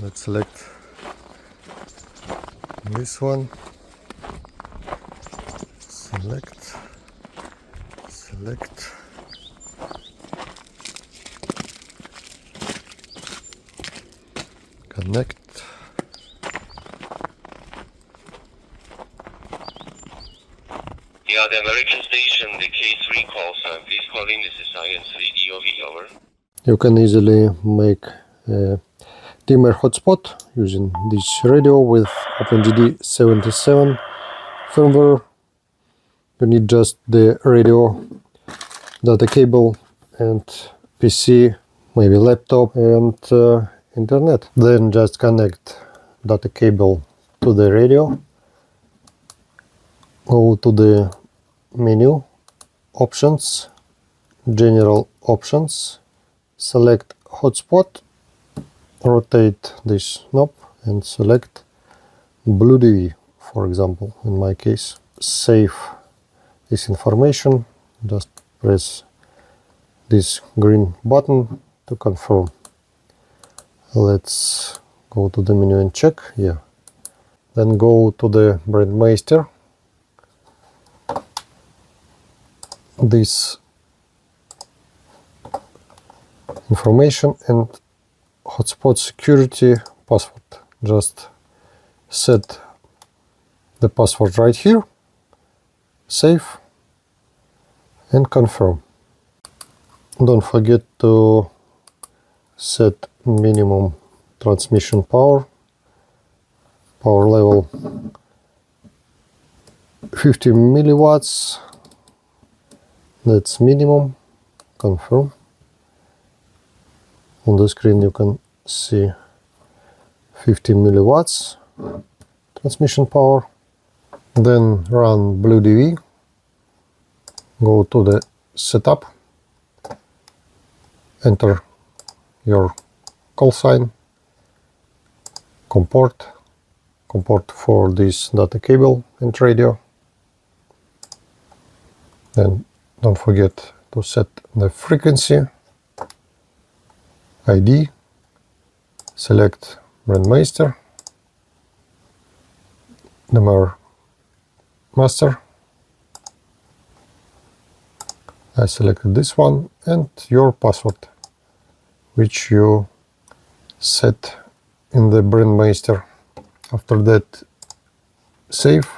Let's select this one. Select. Connect. Yeah, the American station, the K3 call sign. Please call in. This is IN3 DOV, over. You can easily make a DMR hotspot using this radio with OpenGD 77 firmware. You need just the radio, data cable, and PC, maybe laptop, and internet. Then just connect data cable to the radio. Go to the menu, options, general options, select hotspot, rotate this knob and select Blue DV, for example, in my case. Save this information, just press this green button to confirm. Let's go to the menu and check. Yeah. Then go to the Brandmeister. This information and hotspot security password. Just set the password right here, save, and confirm. Don't forget to set minimum transmission power level 50 milliwatts. That's minimum. Confirm. On the screen you can see 50 milliwatts transmission power. Then run Blue DV. Go to the setup. Enter your call sign. Comport for this data cable and radio. Then don't forget to set the frequency, ID, select Brandmeister, DMR master. I selected this one, and your password, which you set in the Brandmeister. After that, save,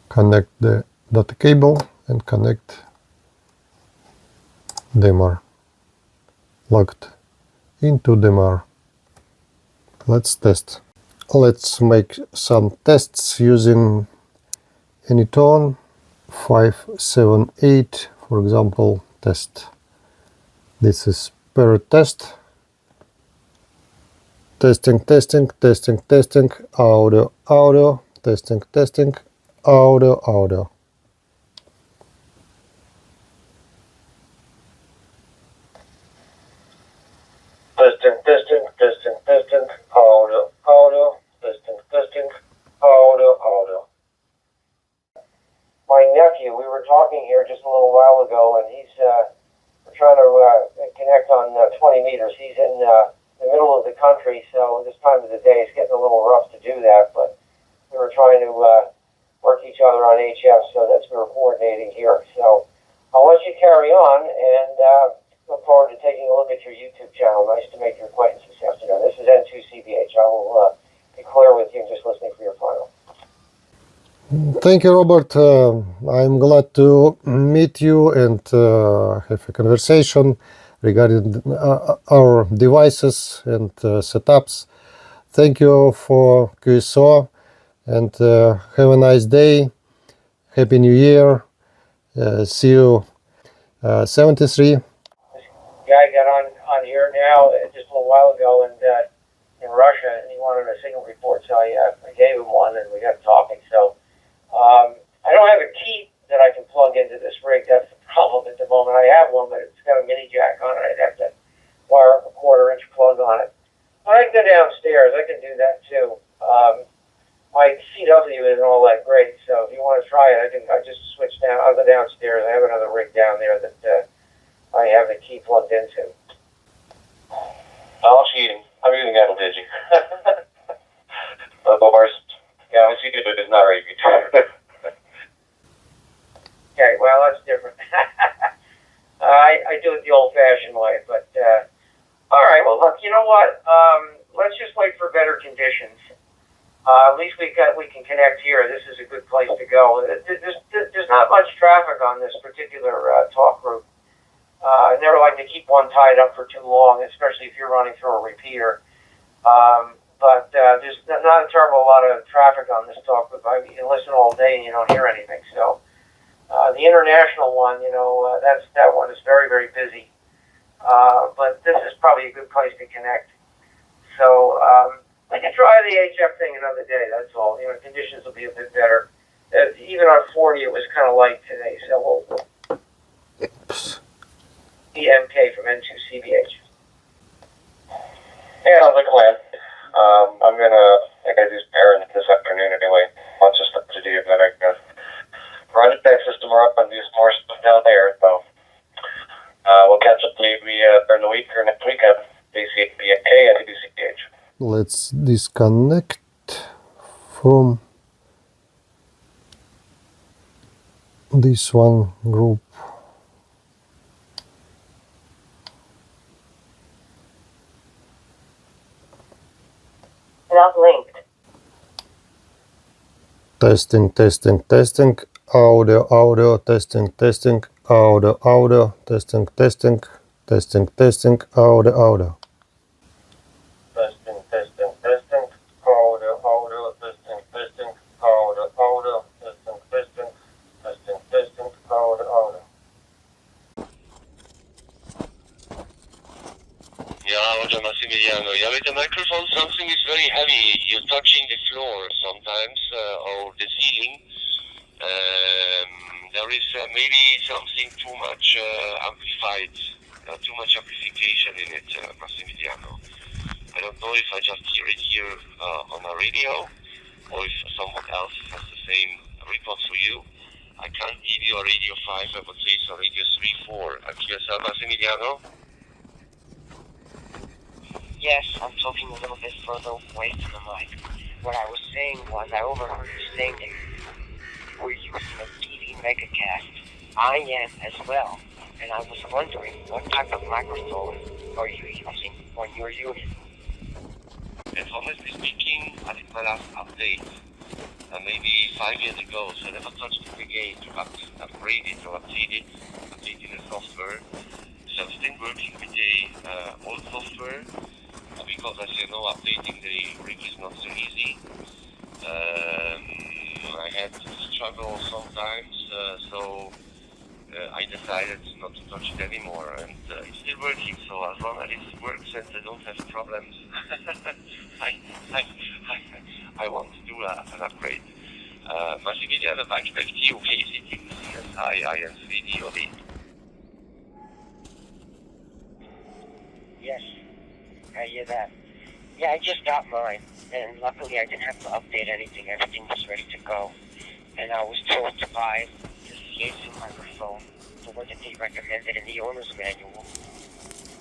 connect the data cable and connect DMR. Logged into DMR. Let's test. Let's make some tests using any tone. 578, for example, test. This is per test. Testing, audio, testing, audio. Testing, audio, testing, audio. My nephew, we were talking here just a little while ago, and he's we're trying to connect on 20 meters. He's in the middle of the country, so this time of the day it's getting a little rough to do that, but we were trying to work each other on HF, so that's we were coordinating here. So I'll let you carry on, and look forward to taking a look at your YouTube channel. Nice to make your acquaintance this afternoon. This is N2CBH. I will be clear with you and just listening for your final. Thank you, Robert. I'm glad to meet you and have a conversation regarding our devices and setups. Thank you for QSO, and have a nice day. Happy New Year. See you 73. Guy got on here now just a little while ago, and in Russia, and he wanted a signal report, so I gave him one, and we got talking. So I don't have a key that I can plug into this rig. That's the problem at the moment. I have one, but it's got a mini jack on it. I'd have to wire a 1/4 inch plug on it. But I can go downstairs. I can do that too. My CW isn't all that great, so if you want to try it, I just switch down. I'll go downstairs. I have another rig down there that I have the key plugged into. I'll handle digi. Of course, yeah, we see it is not very good. Okay, well, that's different. I do it the old-fashioned way, but all right. Well, look, you know what? Let's just wait for better conditions. At least we can connect here. This is a good place to go. There's not much traffic on this particular talk group. I never like to keep one tied up for too long, especially if you're running through a repeater. But there's not a terrible lot of traffic on this talk group. I mean, you listen all day and you don't hear anything. So the international one, you know, that one is very, very busy. But this is probably a good place to connect. So I can try the HF thing another day. That's all. You know, conditions will be a bit better. Even on 40, it was kind of light today. So we'll EMK from N2CBH. Yeah, sounds like a plan. I'm I gotta do some errands this afternoon anyway. Lots of stuff to do, but I gotta run the tech system up and do some more stuff down there. So we'll catch up maybe during the week or next week at BMK and DCPH. Let's disconnect from this one group. Not linked. Testing, testing, testing. Audio, audio, testing, testing. Audio, audio, testing, testing. Testing, testing. Audio, audio. Testing, testing, testing. Audio, audio, testing, testing. Audio, audio, testing, testing. Testing, testing. Audio, audio. Yeah, Roger Massimiliano. Yeah, with the microphone, something is very heavy. You're touching the floor sometimes, or the ceiling. There is maybe something too much amplified, too much amplification in it, Massimiliano. I don't know if I just hear it here on a radio, or if someone else has the same report for you. I can't give you a radio 5, I would say it's a radio 3, 4. QSL Massimiliano? Yes, I'm talking a little bit further away from the mic. What I was saying was I overheard you saying that we're using a TV megacast. I am as well, and I was wondering what type of microphone are you using on your unit? And honestly speaking, I did my last update maybe 5 years ago, so I never touched it again to upgrade it or update it, updating the software. So I'm still working with the old software, because as you know, updating the rig is not so easy. I had to struggle sometimes, so I decided not to touch it anymore, and it's still working. So as long as it works and I don't have problems, I want to do an upgrade. Massimiliano, back to you, KCT, CSI, IN3D, or the... Yes, I hear that. Yeah, I just got mine, and luckily I didn't have to update anything. Everything was ready to go. And I was told to buy the CA2 microphone, the one that they recommended in the owner's manual.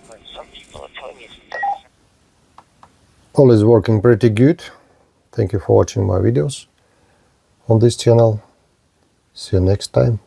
But some people are telling me it's... All is working pretty good. Thank you for watching my videos on this channel. See you next time.